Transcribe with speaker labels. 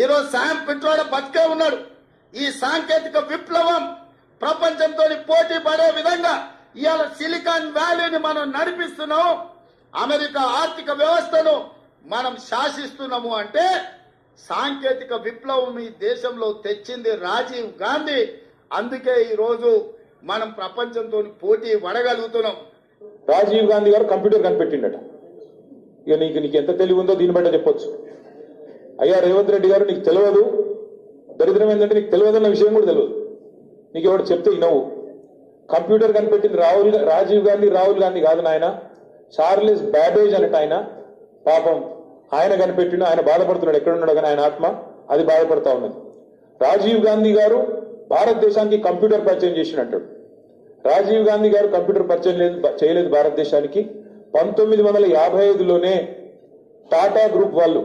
Speaker 1: ఈరోజు శామ్ పిట్రోడా బతికే ఉన్నాడు. ఈ సాంకేతిక విప్లవం ప్రపంచంతో పోటీ పడే విధంగా ఇవాళ సిలికాన్ వ్యాలీని మనం నడిపిస్తున్నాం. అమెరికా ఆర్థిక వ్యవస్థను మనం శాసిస్తున్నాము అంటే సాంకేతిక విప్లవం ఈ దేశంలో తెచ్చింది రాజీవ్ గాంధీ. అందుకే ఈరోజు మనం ప్రపంచంతో పోటీ పడగలుగుతున్నాం.
Speaker 2: రాజీవ్ గాంధీ గారు కంప్యూటర్ కనిపెట్టిండట. ఇక నీకు ఎంత తెలివి ఉందో దీన్ని బట్టి చెప్పొచ్చు. అయ్యా రేవంత్ రెడ్డి గారు, నీకు తెలియదు, దరిద్రం ఏంటంటే నీకు తెలియదన్న విషయం కూడా తెలియదు. నీకు ఎవరు చెప్తే వినవు. కంప్యూటర్ కనిపెట్టింది రాజీవ్ గాంధీ కాదు నాయన, చార్లెస్ బ్యాబేజ్ అనట ఆయన. పాపం ఆయన కనిపెట్టిన, ఆయన బాధపడుతున్నాడు, ఎక్కడున్నాడు కానీ ఆయన ఆత్మ అది బాధపడతా ఉన్నది. రాజీవ్ గాంధీ గారు భారతదేశానికి కంప్యూటర్ పరిచయం చేసినట్టాడు. రాజీవ్ గాంధీ గారు కంప్యూటర్ పరిచయం చేయలేదు భారతదేశానికి. 1955లోనే టాటా గ్రూప్ వాళ్ళు